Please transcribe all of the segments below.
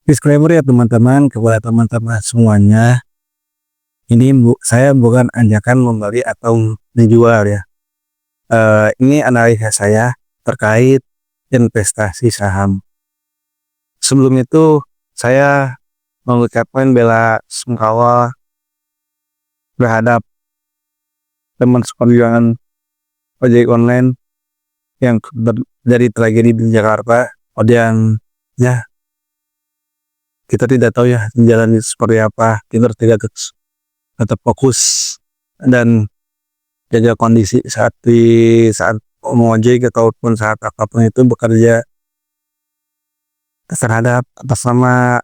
Disclaimer ya teman-teman, kepada teman-teman semuanya, ini saya bukan ajakan membeli atau dijual ya. Ini analisa saya terkait investasi saham. Sebelum itu saya mengucapkan bela sungkawa terhadap teman seperjuangan ojek online yang terjadi tragedi di Jakarta. Kemudian ya kita tidak tahu ya jalan seperti apa. Kita tidak tetap fokus dan jaga kondisi saat mengojek ataupun saat apapun itu bekerja terhadap atas nama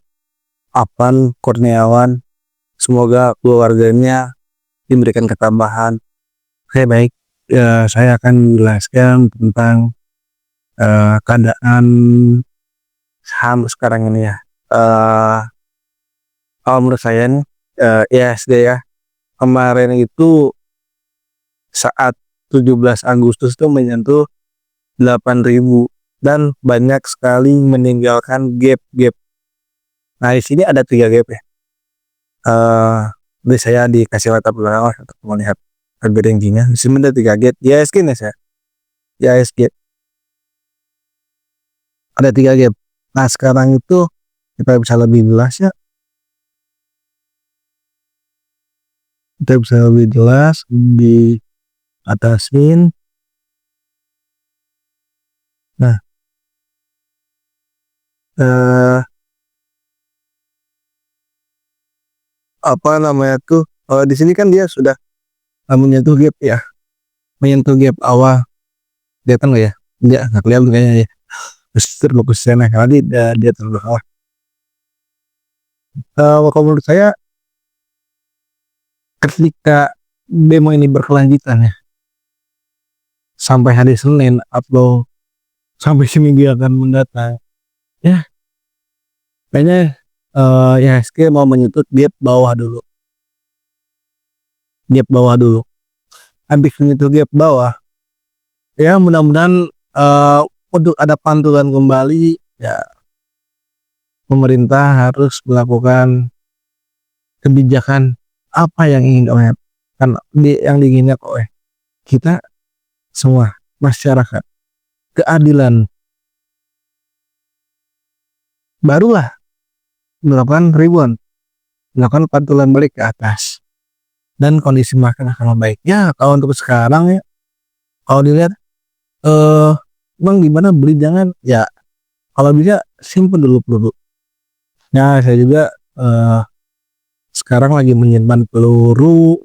Apan Kurniawan. Semoga keluarganya diberikan ketabahan. Oke, baik, saya akan menjelaskan tentang keadaan saham sekarang ini ya. Kalau menurut saya nih, IHSG ya, kemarin itu saat 17 Agustus itu menyentuh 8.000 dan banyak sekali meninggalkan gap. Nah, di sini ada 3 gap ya. Jadi saya dikasih latar belakang untuk melihat harga ranking-nya. Di sini ada 3 gap. IHSG nih saya. IHSG ada 3 gap. Nah, sekarang itu kita bisa lebih jelas ya. Kita bisa lebih jelas di atasin. Nah, apa namanya tuh? Di sini kan dia sudah menyentuh gap ya, menyentuh gap awal. Kelihatan nggak ya? Dia nggak kelihatan kayaknya ya. Terfokus sana karena dia terlalu bawah. Kalau menurut saya, ketika demo ini berkelanjutan ya, sampai hari Senin atau sampai seminggu akan mendatang, ya kayaknya IHSG mau menyentuh gap bawah dulu. Habis menyentuh gap bawah, ya mudah-mudahan untuk ada pantulan kembali ya, pemerintah harus melakukan kebijakan apa yang ingin yang diinginkan oleh kita semua masyarakat, keadilan, barulah melakukan pantulan balik ke atas dan kondisi market akan membaik. Ya kalau untuk sekarang ya, kalau dilihat bang gimana beli, jangan ya, kalau bisa simpen dulu. Nah, saya juga sekarang lagi menyimpan peluru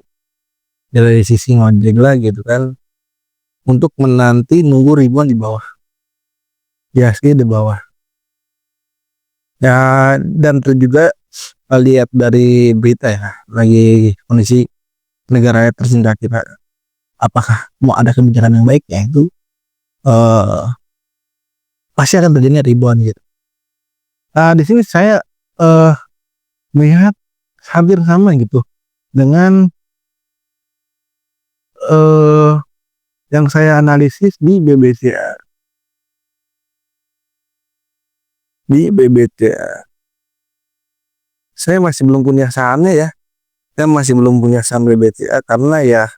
dari sisi ngojek lah gitu kan, untuk menanti nunggu ribuan di bawah, IHSG di bawah ya. Dan itu juga lihat dari berita ya, lagi kondisi negara tercinta kita, apakah mau ada kebijakan yang baik ya, itu pasti akan terjadi ribuan gitu. Di sini saya melihat hampir sama gitu dengan yang saya analisis di BBCA. Saya masih belum punya sahamnya ya. Saya masih belum punya saham BBCA karena ya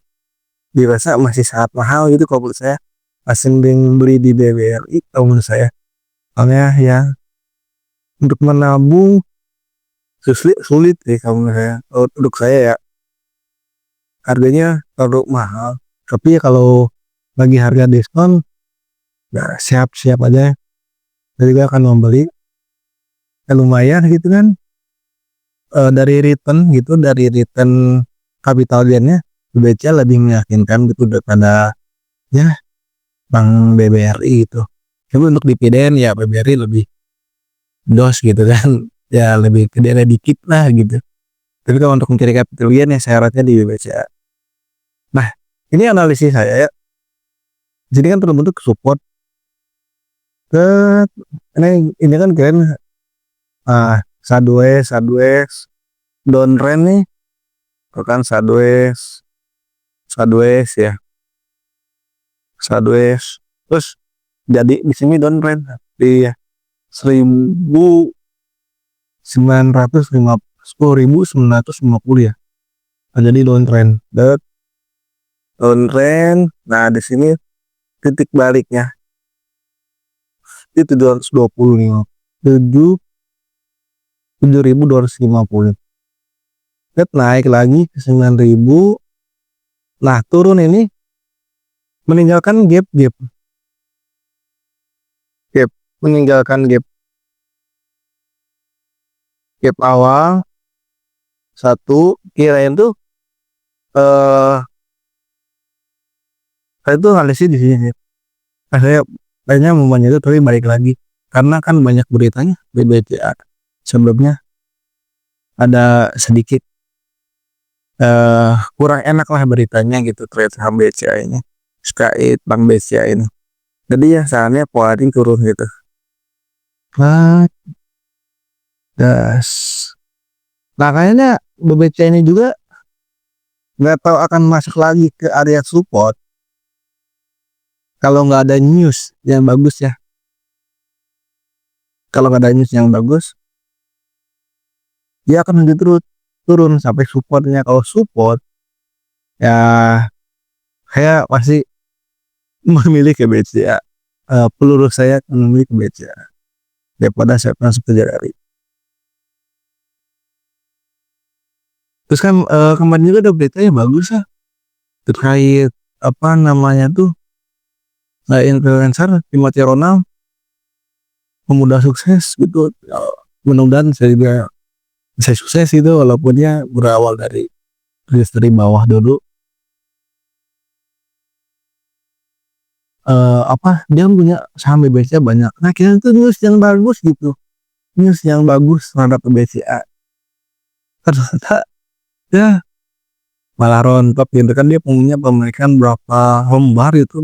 dirasa masih sangat mahal gitu kalau menurut saya. Masih beli di BBRI kalau menurut saya. Soalnya ya untuk menabung sulit sih kalau menurut saya. Untuk saya ya harganya terlalu mahal. Tapi kalau lagi harga diskon ya siap aja. Saya juga akan membeli. Ya lumayan gitu kan. Dari return capital gainnya BBCA lebih meyakinkan gitu daripada ya Bank BBRI gitu. Tapi untuk dividen ya BBRI lebih dos gitu kan, ya lebih gede dikit lah gitu. Tapi kalau untuk mencari capital gain ya syaratnya di BBCA. Nah, ini analisis saya ya. Jadi kan terbentuk support ke ini kan keren sideways downtrend nih, bukan sideways ya, terus jadi di sini downtrend di 1000 10.950 ya. Nah, jadi downtrend. Downtrend. Nah, di sini titik baliknya itu 720 nih. 7.250. Lihat naik lagi ke 9.000. Nah, turun ini meninggalkan gap meninggalkan gap awal satu. Kirain tuh saya tuh analisis di sini. Saya kayaknya mau itu tapi balik lagi karena kan banyak beritanya BBCA sebelumnya ada sedikit kurang enak lah beritanya gitu terkait saham BCA ini, terkait Bank BCA ini. Jadi ya sahamnya Polri turun gitu. Nah, kayaknya BBCA ini juga nggak tahu akan masuk lagi ke area support kalau nggak ada news yang bagus ya. Kalau nggak ada news yang bagus, dia akan lanjut turun sampai supportnya. Kalau support ya saya masih memilih ke BCA. Peluru saya memilih ke BCA daripada saya masuk ke Jari. Terus kan kemarin juga ada berita yang bagus lah terkait apa namanya tuh influencer Timothy Ronald pemuda sukses gitu. Mudah-mudahan saya juga bisa sukses itu walaupun dia berawal dari bawah dulu. Dia punya saham BCA banyak. Nah, kira itu news yang bagus gitu. News yang bagus terhadap BCA. Ternyata ya malah rontok gitu kan. Dia punya pemilikan berapa lembar itu,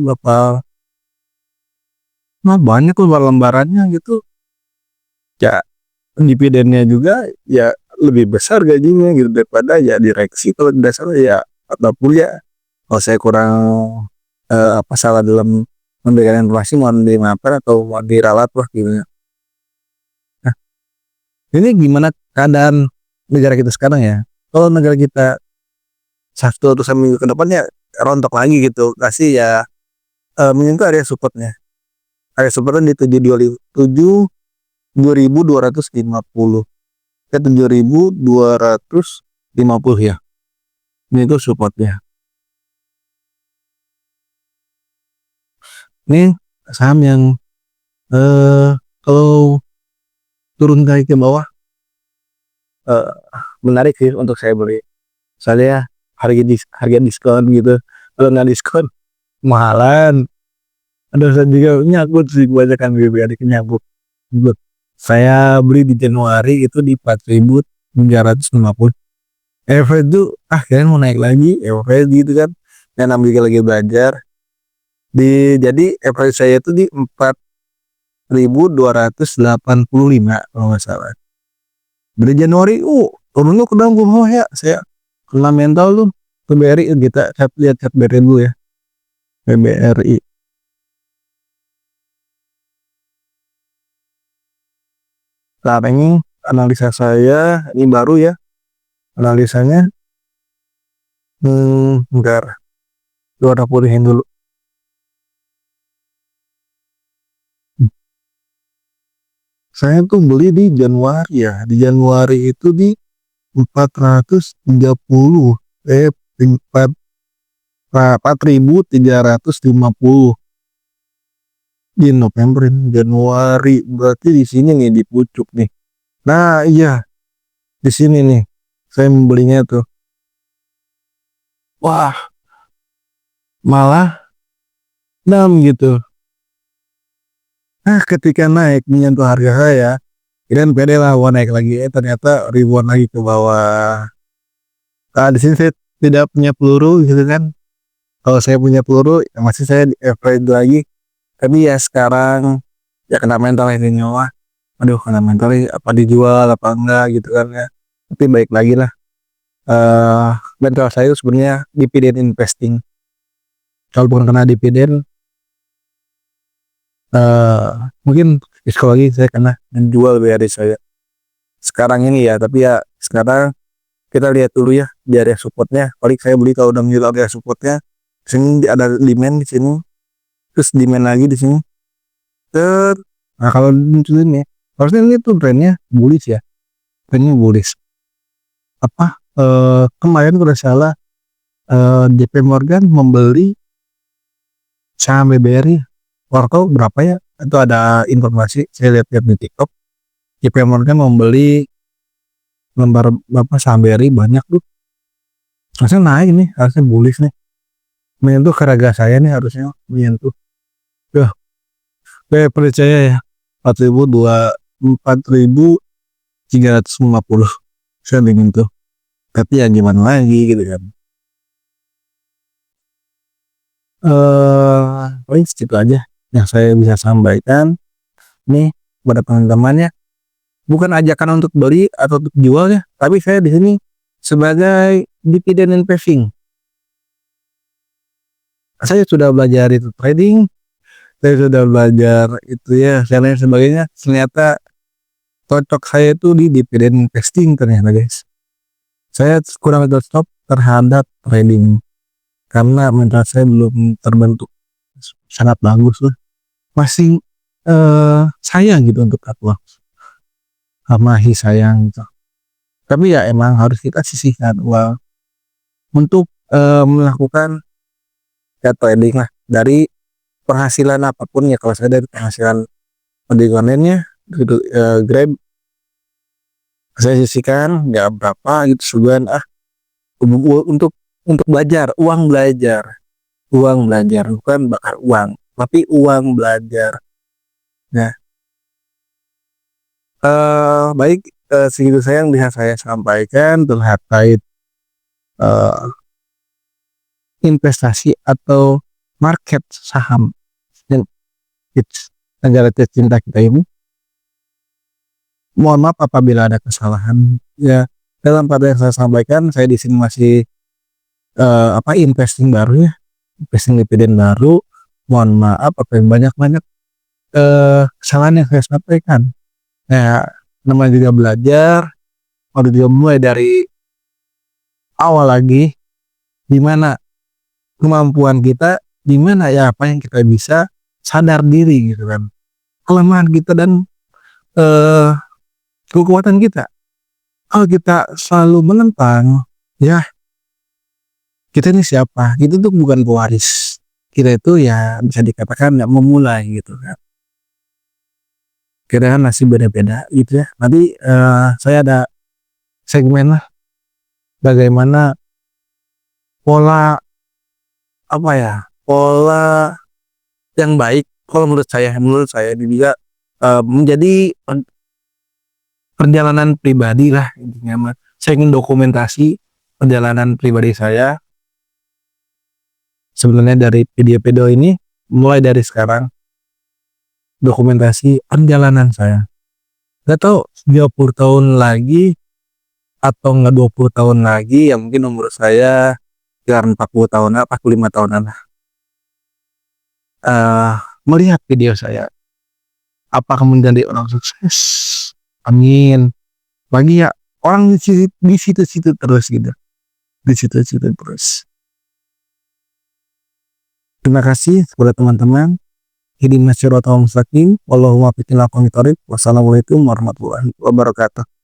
banyak tuh lembarannya gitu. Ya dividennya juga ya lebih besar gajinya gitu daripada ya direksi kalau tidak salah ya, ataupun ya kalau saya kurang salah dalam memberikan informasi mau dimaafkan atau mau diralat lah gitu. Nah, ini gimana keadaan negara kita sekarang ya? Kalau negara kita Sabtu atau seminggu ke depannya rontok lagi gitu, kasih ya menyentuh area supportnya. Area supportnya di 7.250 ke 7.250 ya. Ini itu supportnya. Ini saham yang kalau turun lagi ke bawah menarik sih untuk saya beli. Soalnya harga diskon gitu. Kalau nggak diskon mahalan. Ada saya juga nyangkut sih kebanyakan BBRI nyangkut. Saya beli di Januari itu di 4.350. Average itu kalian mau naik lagi average gitu kan. Dan ambil lagi belajar. Jadi average saya itu di 4.285 kalau nggak salah. Dari Januari turunnya ke dalam bawah ya. Saya kena mental tuh. BBRI kita lihat BBRI dulu ya. BBRI. Nah, ini analisa saya, ini baru ya analisanya. Bentar, gua rapuhin dulu. Saya tuh beli di Januari ya. Di Januari itu di 430 4.350 di November, Januari berarti di sini nih di pucuk nih. Nah iya di sini nih saya membelinya tuh. Wah malah 6 gitu. Nah ketika naik menyentuh harga saya kirain pede lah naik lagi, ternyata ribuan lagi ke bawah. Nah di sini saya tidak punya peluru gitu kan. Kalau saya punya peluru ya masih saya di average lagi. Tapi ya sekarang ya kena mental ini nyawa. Aduh kena mental apa dijual apa enggak gitu kan ya. Tapi baik lagi lah. Mental saya sebenarnya dividen investing. Kalau bukan kena dividen mungkin psikologi saya kena menjual BRI saya. sekarang ini ya. Tapi ya sekarang kita lihat dulu ya di area supportnya. Paling saya beli kalau udah menjual area supportnya. Sini ada demand di sini, terus demand lagi di sini. Nah kalau ini harusnya ini tuh trennya bullish ya, trennya bullish. Kemarin kalau salah JP Morgan membeli saham BBRI wortel berapa ya? Itu ada informasi saya lihat di TikTok. JP Morgan membeli lembar berapa saham BRI banyak tuh. Harusnya naik nih, harusnya bullish nih. Menyentuh ke harga saya nih harusnya menyentuh. Saya percaya ya 4.350 saya ingin tuh. Tapi ya gimana lagi gitu kan. Paling segitu aja yang saya bisa sampaikan nih pada teman-temannya. Bukan ajakan untuk beli atau untuk jual ya, tapi saya di sini sebagai dividend investing. Saya sudah belajar itu trading, saya sudah belajar itu ya, dan lain sebagainya. Ternyata cocok saya itu di dividend investing ternyata guys. Saya kurang cocok terhadap trading karena mental saya belum terbentuk sangat bagus lah. Masih sayang gitu untuk cut loss. Masih sayang gitu. Tapi ya emang harus kita sisihkan uang untuk melakukan ya trading lah. Dari penghasilan apapun ya, kalau saya dari penghasilan online-nya gitu, Grab saya sisihkan ya berapa gitu sebulan untuk belajar, uang belajar bukan bakar uang tapi uang belajar. Nah baik, segitu saya yang bisa saya sampaikan terkait investasi atau market saham dan negara tercinta kita ini. Mohon maaf apabila ada kesalahan ya dalam pada yang saya sampaikan. Saya di sini masih investing baru ya, investing dividen baru. Mohon maaf apa yang banyak kesalahan yang saya sampaikan. Nah, namanya juga belajar, harus juga mulai dari awal lagi, di mana kemampuan kita, di mana ya apa yang kita bisa, sadar diri gitu kan, kelemahan kita dan kekuatan kita. Kalau kita selalu menentang, ya kita ini siapa? Kita tuh bukan pewaris. Kita itu ya bisa dikatakan nggak memulai gitu kan. Kita kan masih beda-beda gitu ya. Nanti saya ada segmen lah, bagaimana pola yang baik. Kalau menurut saya ini juga menjadi perjalanan pribadi lah intinya. Saya ingin dokumentasi perjalanan pribadi saya sebenarnya dari video-video ini, mulai dari sekarang dokumentasi perjalanan saya. Gak tahu 20 tahun lagi atau enggak 20 tahun lagi, ya mungkin umur saya sekitar 40 tahunan, 45 tahunan lah. Melihat video saya, apakah menjadi orang sukses? Amin. Bagi ya orang di situ-situ terus gitu. Di situ-situ terus. Terima kasih kepada teman-teman. Ihdinas siratal mustaqim. Wallahumma bi'tila qomitorik. Wassalamualaikum warahmatullahi wabarakatuh.